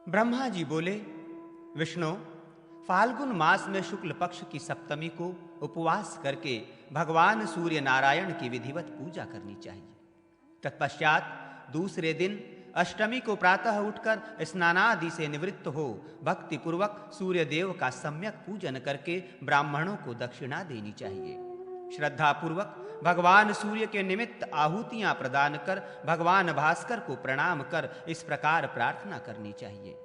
ब्रह्मा जी बोले, विष्णु, फाल्गुन मास में शुक्ल पक्ष की सप्तमी को उपवास करके भगवान सूर्य नारायण की विधिवत पूजा करनी चाहिए। तत्पश्चात दूसरे दिन अष्टमी को प्रातः उठकर स्नानादि से निवृत्त हो भक्ति पूर्वक सूर्य देव का सम्यक पूजन करके ब्राह्मणों को दक्षिणा देनी चाहिए। श्रद्धा पूर्वक भगवान सूर्य के निमित्त आहुतियां प्रदान कर भगवान भास्कर को प्रणाम कर इस प्रकार प्रार्थना करनी चाहिए।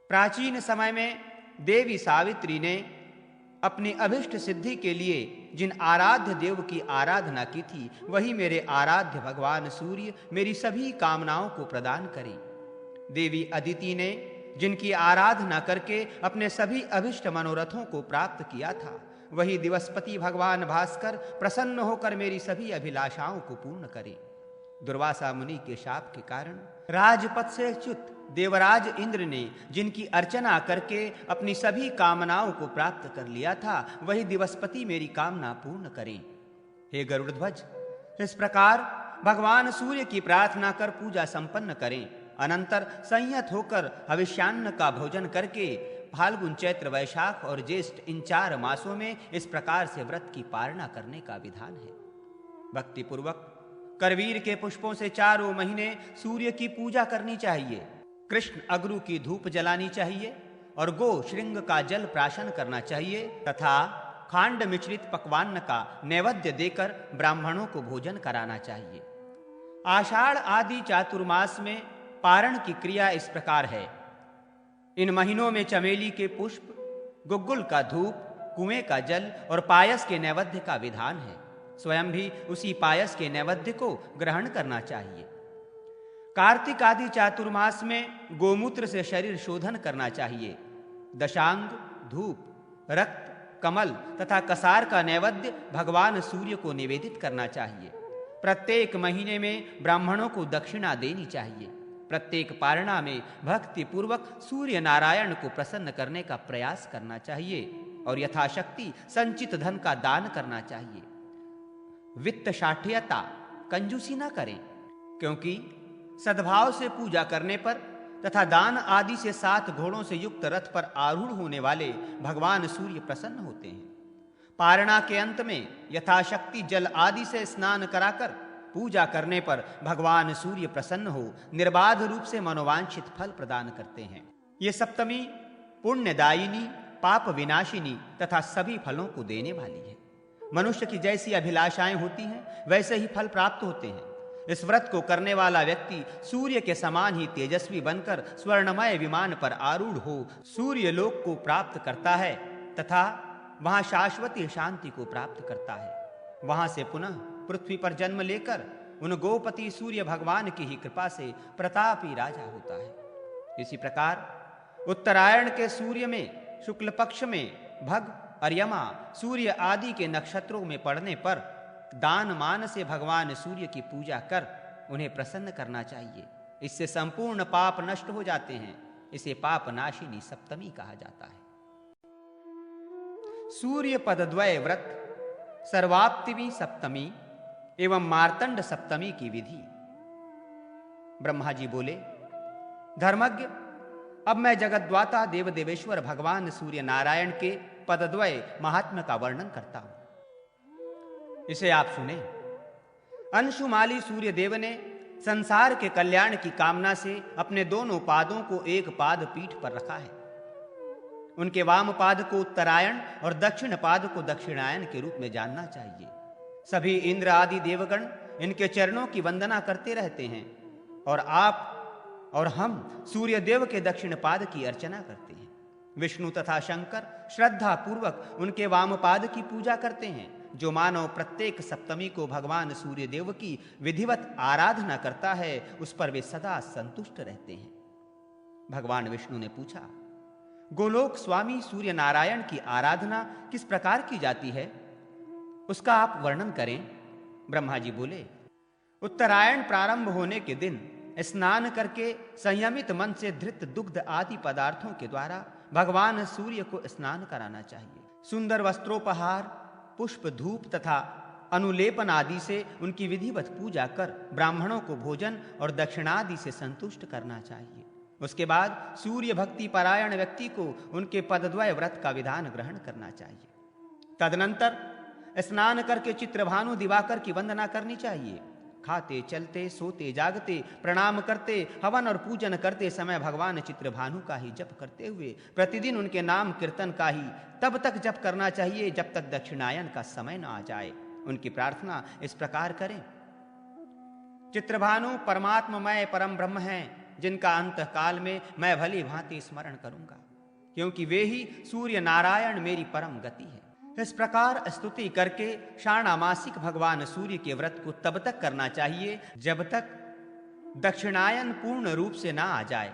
प्राचीन समय में देवी सावित्री ने अपनी अभिष्ट सिद्धि के लिए जिन आराध्य देव की आराधना की थी, वही मेरे आराध्य भगवान सूर्य मेरी सभी कामनाओं को प्रदान करें। देवी अदिति ने जिनकी आराधना करके अपने सभी अभिष्ट मनोरथों को प्राप्त किया था, वही दिवसपति भगवान भास्कर प्रसन्न होकर मेरी सभी अभिलाषाओं को पूर्ण करें। दुर्वासा मुनि के शाप के कारण राजपद से च्युत देवराज इंद्र ने जिनकी अर्चना करके अपनी सभी कामनाओं को प्राप्त कर लिया था, वही दिवसपति मेरी कामना पूर्ण करें। हे गरुड़ध्वज, इस प्रकार भगवान सूर्य की प्रार्थना कर पूजा संपन्न करें। अनंतर संयत होकर हविष्यान्न का भोजन करके फाल्गुन, चैत्र, वैशाख और ज्येष्ठ इन 4 मासों में इस प्रकार से व्रत की पालना करने का विधान है। भक्ति पूर्वक करवीर के पुष्पों से 4 महीने सूर्य की पूजा करनी चाहिए। कृष्ण अगरू की धूप जलानी चाहिए और गो श्रृंग का जल प्राशन करना चाहिए तथा खांड मिश्रित पकवान्न का नैवेद्य देकर ब्राह्मणों को भोजन कराना चाहिए। आषाढ़ आदि चातुर्मास में पारण की क्रिया इस प्रकार है। इन महीनों में चमेली के पुष्प, गुग्गुल का धूप, कुएं का जल और पायस के नैवेद्य का विधान है। स्वयं भी उसी पायस के नैवेद्य को ग्रहण करना चाहिए। कार्तिक आदि चातुर्मास में गोमूत्र से शरीर शोधन करना चाहिए। दशांग, धूप, रक्त, कमल तथा कसार का नैवेद्य भगवान सूर्य को निवेदित करना चाहिए। प्रत्येक महीने में ब्राह्मणों को दक्षिणा देनी चाहिए। प्रत्येक पारणा में भक्ति पूर्वक सूर्य नारायण को प्रसन्न करने का प्रयास करना चाहिए और यथाशक्ति संचित धन का दान करना चाहिए। वित्त शाठ्यता, कंजूसी न करें, क्योंकि सद्भाव से पूजा करने पर तथा दान आदि से 7 घोड़ों से युक्त रथ पर आरूढ़ होने वाले भगवान सूर्य प्रसन्न होते हैं। पारणा के अंत में यथाशक्ति जल आदि से स्नान कराकर पूजा करने पर भगवान सूर्य प्रसन्न हो निर्बाध रूप से मनोवांछित फल प्रदान करते हैं। ये सप्तमी पुण्यदायिनी, पाप विनाशिनी तथा सभी फलों को देने वाली है। मनुष्य की जैसी अभिलाषाएं होती हैं, वैसे ही फल प्राप्त होते हैं। इस व्रत को करने वाला व्यक्ति सूर्य के समान ही तेजस्वी बनकर स्वर्णमय विमान पर आरूढ़ हो सूर्य लोक को प्राप्त करता है तथा वहां शाश्वती शांति को प्राप्त करता है। वहां से पुनः पृथ्वी पर जन्म लेकर उन गोपति सूर्य भगवान की ही कृपा से प्रतापी राजा होता है। इसी प्रकार उत्तरायण के सूर्य में शुक्ल पक्ष में भग और यमा सूर्य आदि के नक्षत्रों में पड़ने पर दान मान से भगवान सूर्य की पूजा कर उन्हें प्रसन्न करना चाहिए। इससे संपूर्ण पाप नष्ट हो जाते हैं। इसे पाप नाशिनी सप्तमी कहा जाता है। सूर्य पदद्वय व्रत, सर्वाप्तिमी सप्तमी एवं मार्तंड सप्तमी की विधि। ब्रह्मा जी बोले, धर्मज्ञ, अब मैं जगद्वाता देव देवेश्वर भगवान सूर्य नारायण के पदद्वय महात्म्य का वर्णन करता हूं। इसे आप सुने। अंशुमाली सूर्य देव ने संसार के कल्याण की कामना से अपने दोनों पादों को एक पाद पीठ पर रखा है। उनके वाम पाद को उत्तरायण और दक्षिण पाद को दक्षिणायन के रूप में जानना चाहिए। सभी इंद्र आदि देवगण इनके चरणों की वंदना करते रहते हैं और आप और हम सूर्य देव के दक्षिण पाद की अर्चना करते हैं। विष्णु तथा शंकर श्रद्धा पूर्वक उनके वाम पाद की पूजा करते हैं। जो मानव प्रत्येक सप्तमी को भगवान सूर्य देव की विधिवत आराधना करता है, उस पर वे सदा संतुष्ट रहते हैं। भगवान विष्णु ने पूछा, गोलोक स्वामी सूर्य नारायण की आराधना किस प्रकार की जाती है, उसका आप वर्णन करें। ब्रह्मा जी बोले, उत्तरायण प्रारंभ होने के दिन स्नान करके संयमित मन से धृत दुग्ध आदि पदार्थों के द्वारा भगवान सूर्य को स्नान कराना चाहिए। सुंदर वस्त्रोपहार, पुष्प, धूप तथा अनुलेपन आदि से उनकी विधिवत पूजा कर ब्राह्मणों को भोजन और दक्षिणादि से संतुष्ट करना चाहिए। उसके बाद सूर्य भक्ति परायण व्यक्ति को उनके पदद्वय व्रत का विधान ग्रहण करना चाहिए। तदनंतर स्नान करके चित्रभानु दिवाकर की वंदना करनी चाहिए। खाते चलते सोते जागते प्रणाम करते हवन और पूजन करते समय भगवान चित्रभानु का ही जप करते हुए प्रतिदिन उनके नाम कीर्तन का ही तब तक जप करना चाहिए जब तक दक्षिणायन का समय न आ जाए। उनकी प्रार्थना इस प्रकार करें। चित्रभानु परमात्ममय परम ब्रह्म हैं, जिनका अंत काल में मैं भली भांति स्मरण करूंगा, क्योंकि वे ही सूर्य नारायण मेरी परम गति है। इस प्रकार स्तुति करके शाणामासिक भगवान सूर्य के व्रत को तब तक करना चाहिए जब तक दक्षिणायन पूर्ण रूप से ना आ जाए।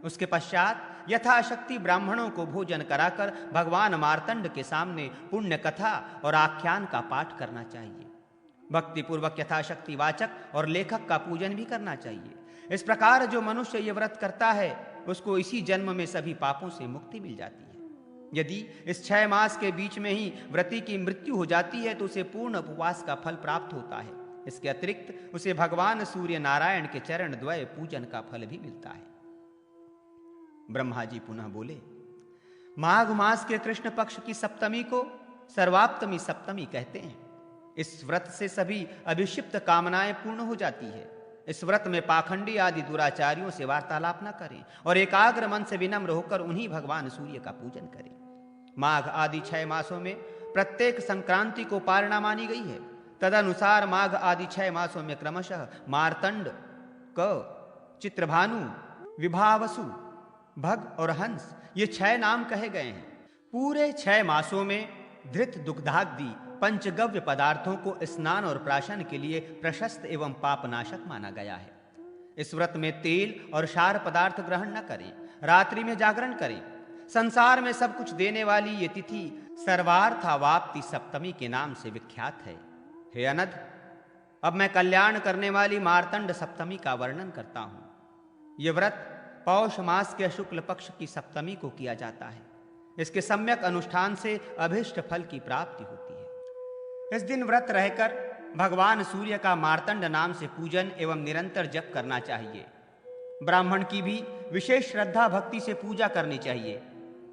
उसके पश्चात यथाशक्ति ब्राह्मणों को भोजन कराकर भगवान मार्तंड के सामने पुण्य कथा और आख्यान का पाठ करना चाहिए। भक्ति पूर्वक यथाशक्ति वाचक और लेखक का पूजन भी करना चाहिए। इस प्रकार जो मनुष्य ये व्रत करता है उसको इसी जन्म में सभी पापों से मुक्ति मिल जाती है। यदि इस 6 मास के बीच में ही व्रती की मृत्यु हो जाती है तो उसे पूर्ण उपवास का फल प्राप्त होता है। इसके अतिरिक्त उसे भगवान सूर्य नारायण के चरण द्वय पूजन का फल भी मिलता है। ब्रह्मा जी पुनः बोले, माघ मास के कृष्ण पक्ष की सप्तमी को सर्वाप्तमी सप्तमी कहते हैं। इस व्रत से सभी अभिषिप्त कामनाएं पूर्ण हो जाती है। इस व्रत में पाखंडी आदि दुराचारियों से वार्तालाप न करें और एकाग्र मन से विनम्र होकर उन्हीं भगवान सूर्य का पूजन करें। माघ आदि 6 मासों में प्रत्येक संक्रांति को पारणा मानी गई है। तदनुसार माघ आदि 6 मासों में क्रमशः मार्तंड, क, चित्रभानु, विभावसु, भग और हंस ये 6 नाम कहे गए हैं। पूरे 6 मासों में धृत दुग्धादि पंचगव्य पदार्थों को स्नान और प्राशन के लिए प्रशस्त एवं पापनाशक माना गया है। इस व्रत में तेल और क्षार पदार्थ ग्रहण न करें। रात्रि में जागरण करें। संसार में सब कुछ देने वाली ये तिथि सर्वार्थावाप्ति सप्तमी के नाम से विख्यात है। हे अनध, अब मैं कल्याण करने वाली मार्तंड सप्तमी का वर्णन करता हूं। यह व्रत पौष मास के शुक्ल पक्ष की सप्तमी को किया जाता है। इसके सम्यक अनुष्ठान से अभिष्ट फल की प्राप्ति होती है। इस दिन व्रत रहकर भगवान सूर्य का मार्तंड नाम से पूजन एवं निरंतर जप करना चाहिए। ब्राह्मण की भी विशेष श्रद्धा भक्ति से पूजा करनी चाहिए।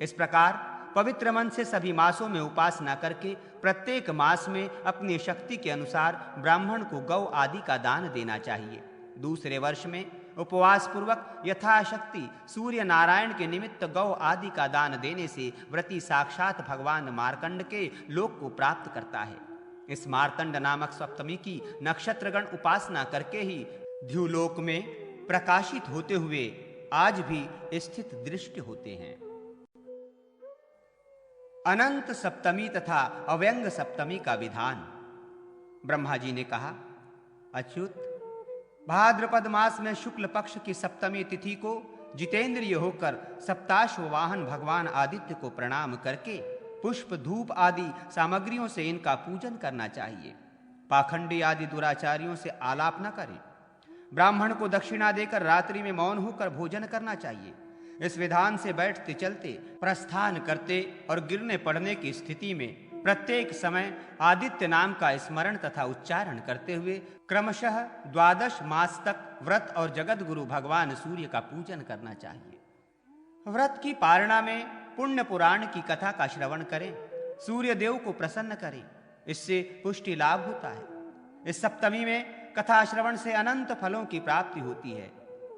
इस प्रकार पवित्र मन से सभी मासों में उपासना करके प्रत्येक मास में अपनी शक्ति के अनुसार ब्राह्मण को गौ आदि का दान देना चाहिए। दूसरे वर्ष में उपवास पूर्वक यथाशक्ति सूर्य नारायण के निमित्त गौ आदि का दान देने से व्रती साक्षात भगवान मार्कंड के लोक को प्राप्त करता है। इस मार्तंड नामक सप्तमी की नक्षत्रगण उपासना करके ही ध्युलोक में प्रकाशित होते हुए आज भी स्थित दृष्टि होते हैं। अनंत सप्तमी तथा अव्यंग सप्तमी का विधान। ब्रह्मा जी ने कहा, अच्युत, भाद्रपद मास में शुक्ल पक्ष की सप्तमी तिथि को जितेंद्रिय होकर सप्ताश्व वाहन भगवान आदित्य को प्रणाम करके पुष्प धूप आदि सामग्रियों से इनका पूजन करना चाहिए। पाखंडी आदि दुराचारियों से आलाप न करें। ब्राह्मण को दक्षिणा देकर रात्रि में मौन होकर भोजन करना चाहिए। इस विधान से बैठते चलते, प्रस्थान करते और गिरने पड़ने की स्थिति में प्रत्येक समय आदित्य नाम का स्मरण तथा उच्चारण करते हुए क्रमशः 12 मास तक व्रत और जगत गुरु भगवान सूर्य का पूजन करना चाहिए। व्रत की पारणा में पुण्य पुराण की कथा का श्रवण करें, सूर्य देव को प्रसन्न करें, इससे पुष्टि लाभ होता है। इस सप्तमी में कथा श्रवण से अनंत फलों की प्राप्ति होती है।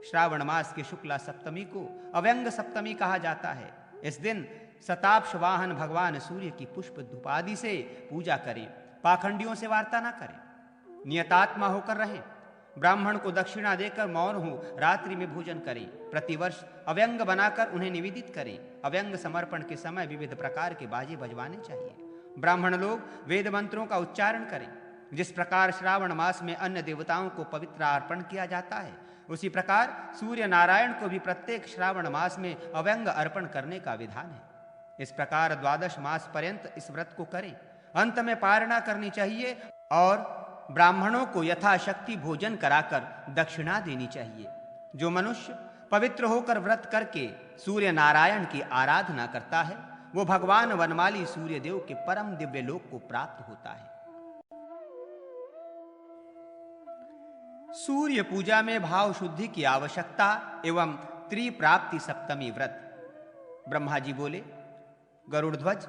श्रावण मास की शुक्ला सप्तमी को अव्यंग सप्तमी कहा जाता है। इस दिन सताप्श वाहन भगवान सूर्य की पुष्प धूपादि से पूजा करें। पाखंडियों से वार्ता न करें। नियतात्मा होकर रहें। ब्राह्मण को दक्षिणा देकर मौन हो रात्रि में भोजन करें। प्रतिवर्ष अव्यंग बनाकर उन्हें निवेदित करें। अव्यंग समर्पण के समय विविध प्रकार के बाजे बजवाने चाहिए। ब्राह्मण लोग वेद मंत्रों का उच्चारण करें। जिस प्रकार श्रावण मास में अन्य देवताओं को पवित्र अर्पण किया जाता है, उसी प्रकार सूर्य नारायण को भी प्रत्येक श्रावण मास में अव्यंग अर्पण करने का विधान है। इस प्रकार 12 मास पर्यंत इस व्रत को करें। अंत में पारणा करनी चाहिए और ब्राह्मणों को यथाशक्ति भोजन कराकर दक्षिणा देनी चाहिए। जो मनुष्य पवित्र होकर व्रत करके सूर्य नारायण की आराधना करता है, वो भगवान वनमाली सूर्य देव के परम दिव्य लोक को प्राप्त होता है। सूर्य पूजा में भाव शुद्धि की आवश्यकता एवं त्रिप्राप्ति सप्तमी व्रत। ब्रह्मा जी बोले, गरुड़ ध्वज,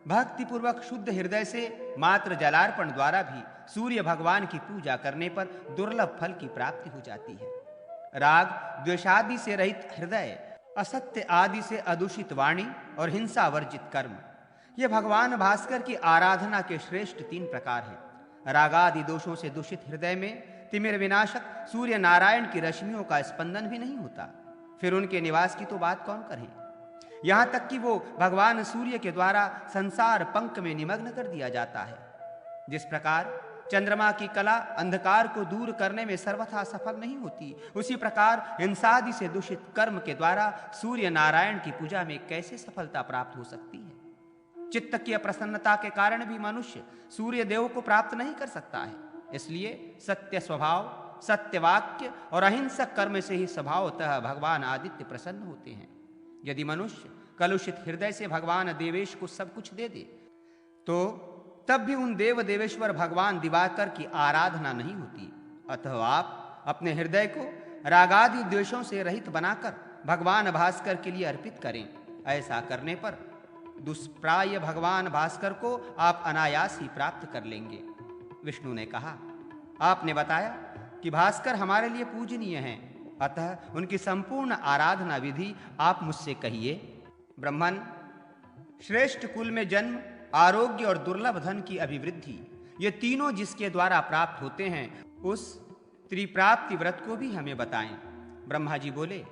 भक्ति पूर्वक शुद्ध हृदय से मात्र जलार्पण द्वारा भी सूर्य भगवान की पूजा करने पर दुर्लभ फल की प्राप्ति हो जाती है। राग द्वेषादि से रहित हृदय, असत्य आदि से अदूषित वाणी और हिंसा वर्जित कर्म, ये भगवान भास्कर की आराधना के श्रेष्ठ 3 प्रकार हैं। रागादि दोषों से दूषित हृदय में तिमिर विनाशक सूर्य नारायण की रश्मियों का स्पंदन भी नहीं होता, फिर उनके निवास की तो बात कौन करें। यहां तक कि वो भगवान सूर्य के द्वारा संसार पंख में निमग्न कर दिया जाता है। जिस प्रकार चंद्रमा की कला अंधकार को दूर करने में सर्वथा सफल नहीं होती, उसी प्रकार हिंसादि से दूषित कर्म के द्वारा सूर्य नारायण की पूजा में कैसे सफलता प्राप्त हो सकती है। चित्त की अप्रसन्नता के कारण भी मनुष्य सूर्य देव को प्राप्त नहीं कर सकता है। इसलिए सत्य स्वभाव, सत्य वाक्य और अहिंसक कर्म से ही स्वभावतः भगवान आदित्य प्रसन्न होते हैं। यदि मनुष्य कलुषित हृदय से भगवान देवेश को सब कुछ दे दे, तो तब भी उन देव देवेश्वर भगवान दिवाकर की आराधना नहीं होती। अतः आप अपने हृदय को रागादि द्वेषों से रहित बनाकर भगवान भास्कर के लिए अर्पित करें। ऐसा करने पर दुष्प्राय भगवान भास्कर को आप अनायास ही प्राप्त कर लेंगे। विष्णु ने कहा, आपने बताया कि भास्कर हमारे लिए पूजनीय हैं, अतः उनकी संपूर्ण आराधना विधि आप मुझसे कहिए। ब्रह्मन, श्रेष्ठ कुल में जन्म, आरोग्य और दुर्लभ धन की अभिवृद्धि, ये तीनों जिसके द्वारा प्राप्त होते हैं, उस त्रिप्राप्ति व्रत को भी हमें बताएं। ब्रह्मा जी बोले,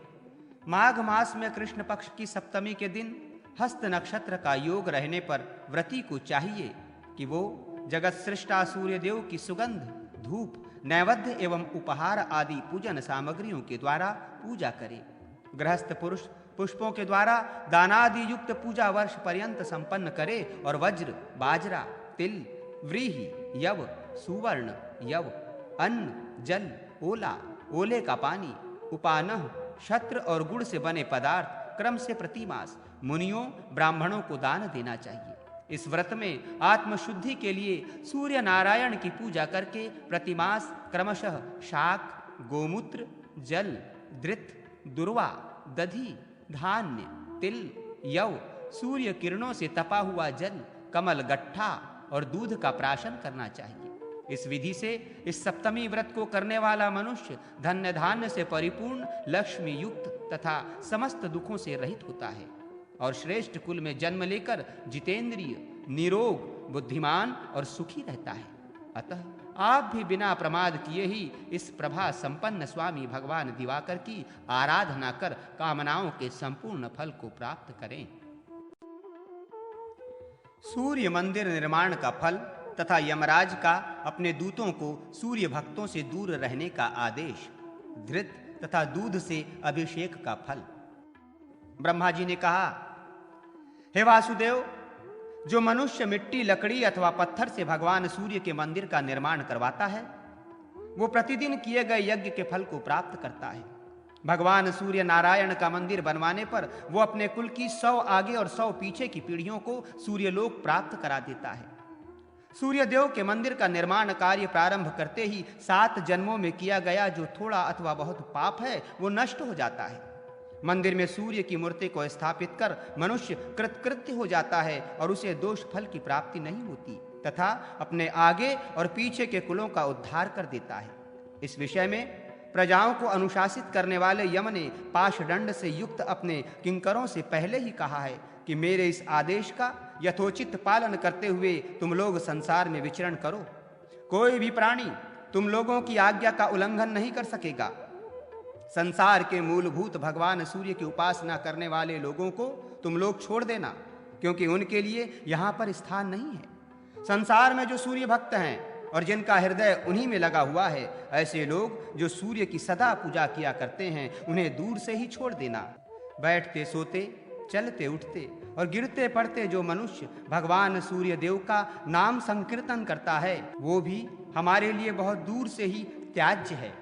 माघ मास में कृष्ण पक्ष की सप्तमी के दिन हस्त नक्षत्र का योग रहने पर व्रती को चाहिए कि वो जगत सृष्टा सूर्य देव की सुगंध, धूप, नैवेद्य एवं उपहार आदि पूजन सामग्रियों के द्वारा पूजा करे। गृहस्थ पुरुष पुष्पों के द्वारा दानादि युक्त पूजा वर्ष पर्यंत संपन्न करे और वज्र, बाजरा, तिल, व्रीहि, यव, सुवर्ण, यव, अन्न, जल, ओला, ओले का पानी, उपानह, छत्र और गुड़ से बने पदार्थ क्रम से प्रतिमास मुनियों ब्राह्मणों को दान देना चाहिए। इस व्रत में आत्मशुद्धि के लिए सूर्य नारायण की पूजा करके प्रतिमास क्रमशः शाक, गोमूत्र, जल, धृत, दुर्वा, दधि, धान्य, तिल, यव, सूर्य किरणों से तपा हुआ जल, कमल गट्ठा और दूध का प्राशन करना चाहिए। इस विधि से इस सप्तमी व्रत को करने वाला मनुष्य धन्य धान्य से परिपूर्ण, लक्ष्मी युक्त तथा समस्त दुखों से रहित होता है और श्रेष्ठ कुल में जन्म लेकर जितेंद्रिय, निरोग, बुद्धिमान और सुखी रहता है। अतः आप भी बिना प्रमाद किए ही इस प्रभा संपन्न स्वामी भगवान दिवाकर की आराधना कर कामनाओं के संपूर्ण फल को प्राप्त करें। सूर्य मंदिर निर्माण का फल तथा यमराज का अपने दूतों को सूर्य भक्तों से दूर रहने का आदेश, धृत तथा दूध से अभिषेक का फल। ब्रह्मा जी ने कहा, हे वासुदेव, जो मनुष्य मिट्टी, लकड़ी अथवा पत्थर से भगवान सूर्य के मंदिर का निर्माण करवाता है, वो प्रतिदिन किए गए यज्ञ के फल को प्राप्त करता है। भगवान सूर्य नारायण का मंदिर बनवाने पर वो अपने कुल की 100 आगे और 100 पीछे की पीढ़ियों को सूर्यलोक प्राप्त करा देता है। सूर्य देव के मंदिर का निर्माण कार्य प्रारंभ करते ही 7 जन्मों में किया गया जो थोड़ा अथवा बहुत पाप है, वो नष्ट हो जाता है। मंदिर में सूर्य की मूर्ति को स्थापित कर मनुष्य कृतकृत्य हो जाता है और उसे दोष फल की प्राप्ति नहीं होती तथा अपने आगे और पीछे के कुलों का उद्धार कर देता है। इस विषय में प्रजाओं को अनुशासित करने वाले यम ने पाशदंड से युक्त अपने किंकरों से पहले ही कहा है कि मेरे इस आदेश का यथोचित पालन करते हुए तुम लोग संसार में विचरण करो। कोई भी प्राणी तुम लोगों की आज्ञा का उल्लंघन नहीं कर सकेगा। संसार के मूलभूत भगवान सूर्य की उपासना करने वाले लोगों को तुम लोग छोड़ देना, क्योंकि उनके लिए यहाँ पर स्थान नहीं है। संसार में जो सूर्य भक्त हैं और जिनका हृदय उन्हीं में लगा हुआ है, ऐसे लोग जो सूर्य की सदा पूजा किया करते हैं, उन्हें दूर से ही छोड़ देना। बैठते सोते, चलते उठते और गिरते पड़ते जो मनुष्य भगवान सूर्य देव का नाम संकीर्तन करता है, वो भी हमारे लिए बहुत दूर से ही त्याज्य है।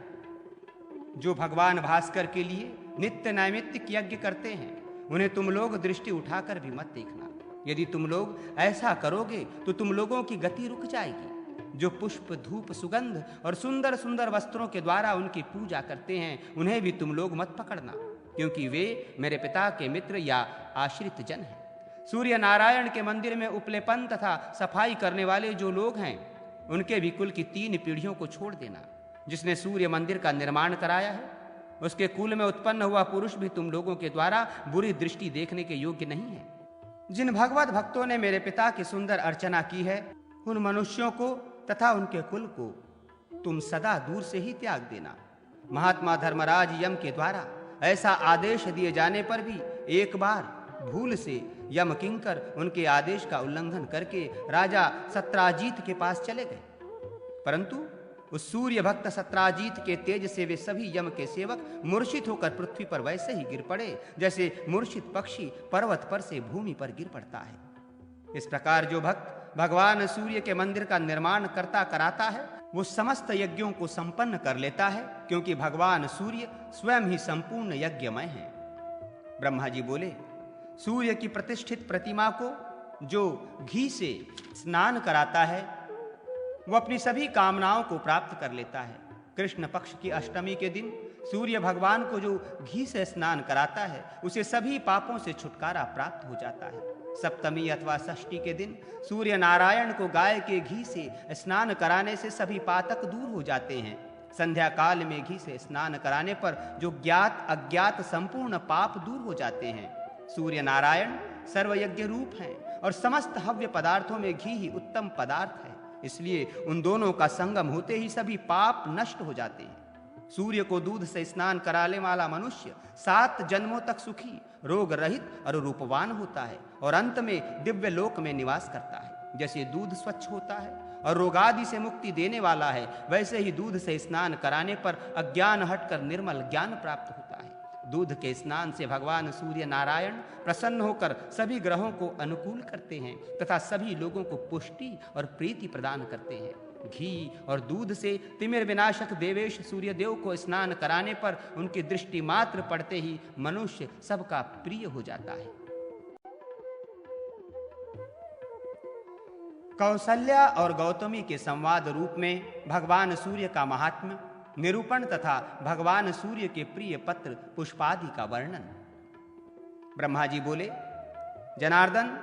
जो भगवान भास्कर के लिए नित्य नैमित्तिक यज्ञ करते हैं, उन्हें तुम लोग दृष्टि उठाकर भी मत देखना। यदि तुम लोग ऐसा करोगे तो तुम लोगों की गति रुक जाएगी। जो पुष्प, धूप, सुगंध और सुंदर सुंदर वस्त्रों के द्वारा उनकी पूजा करते हैं, उन्हें भी तुम लोग मत पकड़ना, क्योंकि वे मेरे पिता के मित्र या आश्रित जन हैं। सूर्य नारायण के मंदिर में उपलेपन तथा सफाई करने वाले जो लोग हैं, उनके भी कुल की 3 पीढ़ियों को छोड़ देना। जिसने सूर्य मंदिर का निर्माण कराया है, उसके कुल में उत्पन्न हुआ पुरुष भी तुम लोगों के द्वारा बुरी दृष्टि देखने के योग्य नहीं है। जिन भगवत भक्तों ने मेरे पिता की सुंदर अर्चना की है, उन मनुष्यों को तथा उनके कुल को तुम सदा दूर से ही त्याग देना। महात्मा धर्मराज यम के द्वारा ऐसा आदेश दिए जाने पर भी एक बार भूल से यम किंकर उनके आदेश का उल्लंघन करके राजा सत्राजीत के पास चले गए, परंतु उस सूर्य भक्त सत्राजीत के तेज से वे सभी यम के सेवक मूर्छित होकर पृथ्वी पर वैसे ही गिर पड़े जैसे मूर्छित पक्षी पर्वत पर से भूमि पर गिर पड़ता है। इस प्रकार जो भक्त भगवान सूर्य के मंदिर का निर्माण करता कराता है, वो समस्त यज्ञों को संपन्न कर लेता है, क्योंकि भगवान सूर्य स्वयं ही संपूर्ण यज्ञमय हैं। ब्रह्मा जी बोले, सूर्य की प्रतिष्ठित प्रतिमा को जो घी से स्नान कराता है, वो अपनी सभी कामनाओं को प्राप्त कर लेता है। कृष्ण पक्ष की अष्टमी के दिन सूर्य भगवान को जो घी से स्नान कराता है, उसे सभी पापों से छुटकारा प्राप्त हो जाता है। सप्तमी अथवा षष्ठी के दिन सूर्य नारायण को गाय के घी से स्नान कराने से सभी पातक दूर हो जाते हैं। संध्या काल में घी से स्नान कराने पर जो ज्ञात अज्ञात संपूर्ण पाप दूर हो जाते हैं। सूर्य नारायण सर्वयज्ञ रूप हैं और समस्त हव्य पदार्थों में घी ही उत्तम पदार्थ है, इसलिए उन दोनों का संगम होते ही सभी पाप नष्ट हो जाते हैं। सूर्य को दूध से स्नान कराने वाला मनुष्य 7 जन्मों तक सुखी, रोग रहित और रूपवान होता है और अंत में दिव्य लोक में निवास करता है। जैसे दूध स्वच्छ होता है और रोगादि से मुक्ति देने वाला है, वैसे ही दूध से स्नान कराने पर अज्ञान हटकर निर्मल ज्ञान प्राप्त होता है। दूध के स्नान से भगवान सूर्य नारायण प्रसन्न होकर सभी ग्रहों को अनुकूल करते हैं तथा सभी लोगों को पुष्टि और प्रीति प्रदान करते हैं। घी और दूध से तिमिर विनाशक देवेश सूर्यदेव को स्नान कराने पर उनकी दृष्टि मात्र पड़ते ही मनुष्य सबका प्रिय हो जाता है। कौसल्या और गौतमी के संवाद रूप में भगवान सूर्य का महात्म्य निरूपण तथा भगवान सूर्य के प्रिय पत्र पुष्पादि का वर्णन। ब्रह्मा जी बोले, जनार्दन,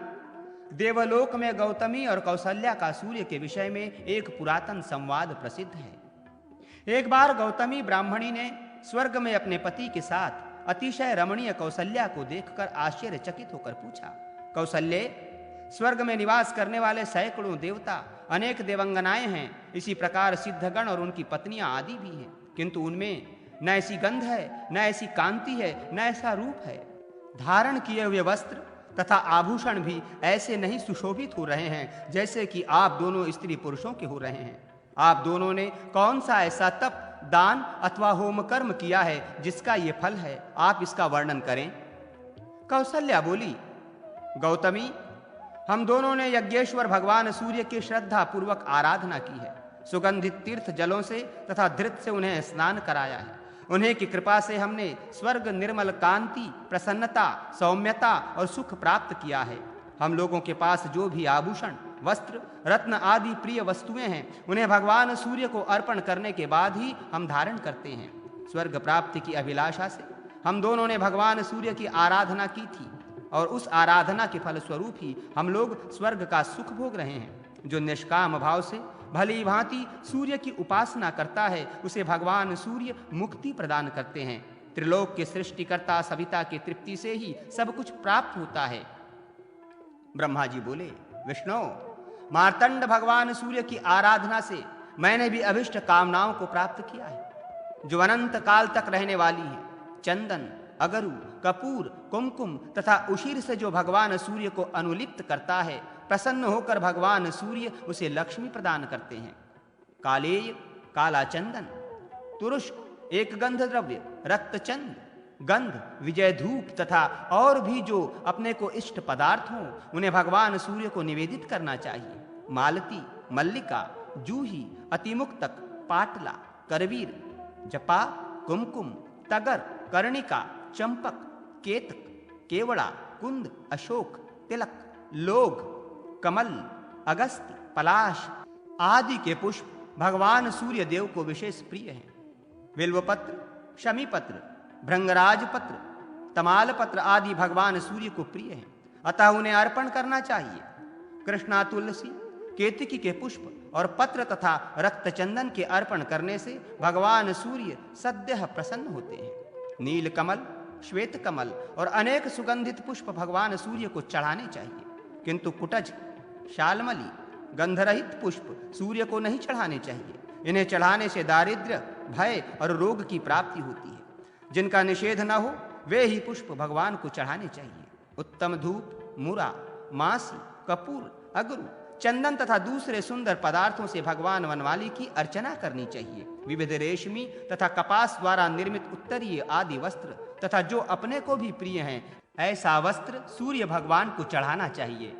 देवलोक में गौतमी और कौसल्या का सूर्य के विषय में एक पुरातन संवाद प्रसिद्ध है। एक बार गौतमी ब्राह्मणी ने स्वर्ग में अपने पति के साथ अतिशय रमणीय कौसल्या को देखकर आश्चर्यचकित होकर पूछा, कौसल्ये, स्वर्ग में निवास करने वाले सैकड़ों देवता, अनेक देवंगनाएं हैं, इसी प्रकार सिद्धगण और उनकी पत्नियां आदि भी हैं, किंतु उनमें न ऐसी गंध है, न ऐसी कांति है, न ऐसा रूप है। धारण किए हुए वस्त्र तथा आभूषण भी ऐसे नहीं सुशोभित हो रहे हैं जैसे कि आप दोनों स्त्री पुरुषों के हो रहे हैं। आप दोनों ने कौन सा ऐसा तप, दान अथवा होम कर्म किया है जिसका ये फल है? आप इसका वर्णन करें। कौसल्या बोली, गौतमी, हम दोनों ने यज्ञेश्वर भगवान सूर्य की श्रद्धा पूर्वक आराधना की है। सुगंधित तीर्थ जलों से तथा धृत से उन्हें स्नान कराया है। उन्हें की कृपा से हमने स्वर्ग निर्मल कांति, प्रसन्नता, सौम्यता और सुख प्राप्त किया है। हम लोगों के पास जो भी आभूषण, वस्त्र, रत्न आदि प्रिय वस्तुएं हैं, उन्हें भगवान सूर्य को अर्पण करने के बाद ही हम धारण करते हैं। स्वर्ग प्राप्ति की अभिलाषा से हम दोनों ने भगवान सूर्य की आराधना की थी और उस आराधना के फल स्वरूप ही हम लोग स्वर्ग का सुख भोग रहे हैं। जो निष्काम भाव से भली भांति सूर्य की उपासना करता है, उसे भगवान सूर्य मुक्ति प्रदान करते हैं। त्रिलोक के सृष्टिकर्ता सविता की तृप्ति से ही सब कुछ प्राप्त होता है। ब्रह्मा जी बोले, विष्णु, मार्तंड भगवान सूर्य की आराधना से मैंने भी अभिष्ट कामनाओं को प्राप्त किया है, जो अनंत काल तक रहने वाली है। चंदन, अगरु, कपूर, कुमकुम तथा उशीर से जो भगवान सूर्य को अनुलिप्त करता है, प्रसन्न होकर भगवान सूर्य उसे लक्ष्मी प्रदान करते हैं। कालेय, काला चंदन, तुरुष्क, एक गंध द्रव्य, रक्तचंद, गंध, विजय धूप तथा और भी जो अपने को इष्ट पदार्थ हों, उन्हें भगवान सूर्य को निवेदित करना चाहिए। मालती, मल्लिका, जूही, अतिमुक्तक, पाटला, करवीर, जपा, कुमकुम, तगर, कर्णिका, चंपक, केतक, केवड़ा, कुंद, अशोक, तिलक, लोग, कमल, अगस्त, पलाश, आदि के पुष्प भगवान सूर्य देव को विशेष प्रिय हैं। बिल्वपत्र, शमीपत्र, भृंगराज पत्र, तमाल पत्र आदि भगवान सूर्य को प्रिय हैं, अतः उन्हें अर्पण करना चाहिए। कृष्णा, तुलसी, केतकी के पुष्प और पत्र तथा रक्त चंदन के अर्पण करने से भगवान सूर्य सद्यः प्रसन्न होते हैं। नील कमल, श्वेत कमल और अनेक सुगंधित पुष्प भगवान सूर्य को चढ़ाने चाहिए, किंतु कुटज, शालमली, गंधरहित पुष्प सूर्य को नहीं चढ़ाने चाहिए। इन्हें चढ़ाने से दारिद्र्य, भय और रोग की प्राप्ति होती है। जिनका निषेध न हो वे ही पुष्प भगवान को चढ़ाने चाहिए। उत्तम धूप, मुरा, मासी, कपूर, अगरू, चंदन तथा दूसरे सुंदर पदार्थों से भगवान वनमाली की अर्चना करनी चाहिए। विविध रेशमी तथा कपास द्वारा निर्मित उत्तरीय आदि वस्त्र तथा जो अपने को भी प्रिय हैं, ऐसा वस्त्र सूर्य भगवान को चढ़ाना चाहिए।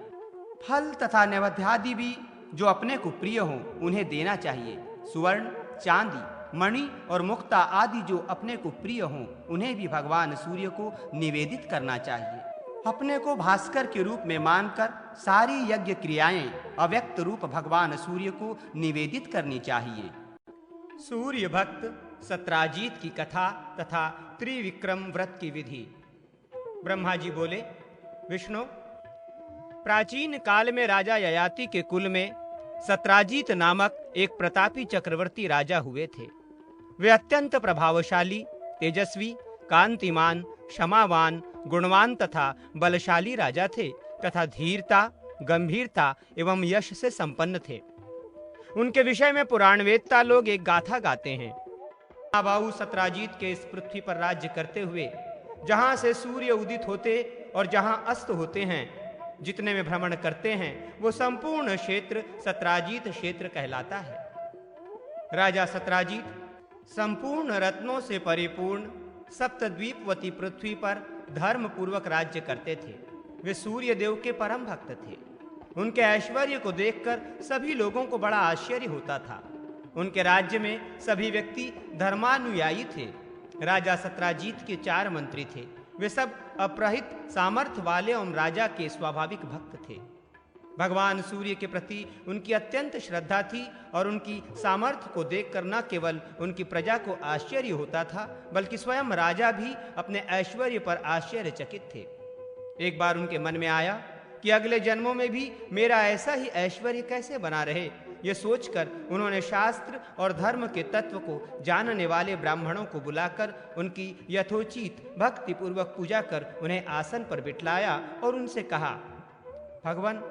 फल तथा नैवेद्यादि भी जो अपने को प्रिय हों उन्हें देना चाहिए। सुवर्ण, चांदी, मणि और मुक्ता आदि जो अपने को प्रिय हों उन्हें भी भगवान सूर्य को निवेदित करना चाहिए। अपने को भास्कर के रूप में मानकर सारी यज्ञ क्रियाएं अव्यक्त रूप भगवान सूर्य को निवेदित करनी चाहिए। सूर्य भक्त सत्राजीत की कथा तथा त्रिविक्रम व्रत की विधि। ब्रह्मा जी बोले, विष्णु, प्राचीन काल में राजा ययाति के कुल में सत्राजीत नामक एक प्रतापी चक्रवर्ती राजा हुए थे। वे अत्यंत प्रभावशाली, तेजस्वी, कांतिमान, क्षमावान, गुणवान तथा बलशाली राजा थे तथा धीरता, गंभीरता एवं यश से संपन्न थे। उनके विषय में पुराणवेत्ता लोग एक गाथा गाते हैं। महाबाहु सत्राजीत के इस पृथ्वी पर राज्य करते हुए जहां से सूर्य उदित होते और जहां अस्त होते हैं, जितने में भ्रमण करते हैं, वो संपूर्ण क्षेत्र सत्राजीत क्षेत्र कहलाता है। राजा सत्राजीत संपूर्ण रत्नों से परिपूर्ण सप्तद्वीपवती पृथ्वी पर धर्म पूर्वक राज्य करते थे। वे सूर्य देव के परम भक्त थे। उनके ऐश्वर्य को देखकर सभी लोगों को बड़ा आश्चर्य होता था। उनके राज्य में सभी व्यक्ति धर्मानुयायी थे। राजा सत्राजीत के 4 मंत्री थे। वे सब अपरहित सामर्थ्य वाले एवं राजा के स्वाभाविक भक्त थे। भगवान सूर्य के प्रति उनकी अत्यंत श्रद्धा थी और उनकी सामर्थ्य को देखकर न केवल उनकी प्रजा को आश्चर्य होता था, बल्कि स्वयं राजा भी अपने ऐश्वर्य पर आश्चर्यचकित थे। एक बार उनके मन में आया कि अगले जन्मों में भी मेरा ऐसा ही ऐश्वर्य कैसे बना रहे। ये सोचकर उन्होंने शास्त्र और धर्म के तत्व को जानने वाले ब्राह्मणों को बुलाकर उनकी यथोचित भक्ति पूर्वक पूजा कर उन्हें आसन पर बिठलाया और उनसे कहा, भगवान,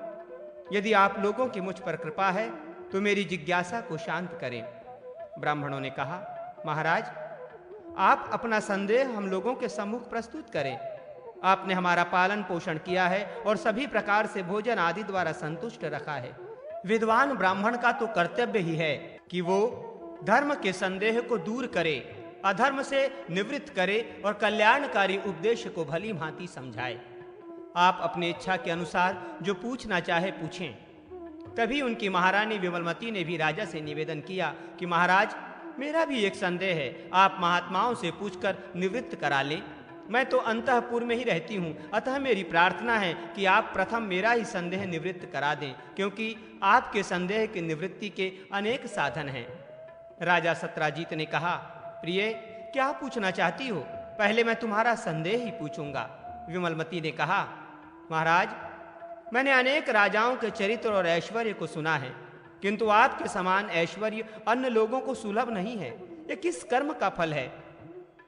यदि आप लोगों की मुझ पर कृपा है तो मेरी जिज्ञासा को शांत करें। ब्राह्मणों ने कहा, महाराज, आप अपना संदेह हम लोगों के सम्मुख प्रस्तुत करें। आपने हमारा पालन पोषण किया है और सभी प्रकार से भोजन आदि द्वारा संतुष्ट रखा है। विद्वान ब्राह्मण का तो कर्तव्य ही है कि वो धर्म के संदेह को दूर करे, अधर्म से निवृत्त करे और कल्याणकारी उपदेश को भली भांति समझाए। आप अपनी इच्छा के अनुसार जो पूछना चाहे पूछें। तभी उनकी महारानी विमलमती ने भी राजा से निवेदन किया कि महाराज, मेरा भी एक संदेह है, आप महात्माओं से पूछकर निवृत्त करा लें। मैं तो अंतःपुर में ही रहती हूँ, अतः मेरी प्रार्थना है कि आप प्रथम मेरा ही संदेह निवृत्त करा दें, क्योंकि आपके संदेह की निवृत्ति के अनेक साधन हैं। राजा सत्राजीत ने कहा, प्रिय, क्या पूछना चाहती हो? पहले मैं तुम्हारा संदेह ही पूछूंगा। विमलमती ने कहा, महाराज, मैंने अनेक राजाओं के चरित्र और ऐश्वर्य को सुना है, किंतु आपके समान ऐश्वर्य अन्य लोगों को सुलभ नहीं है। ये किस कर्म का फल है?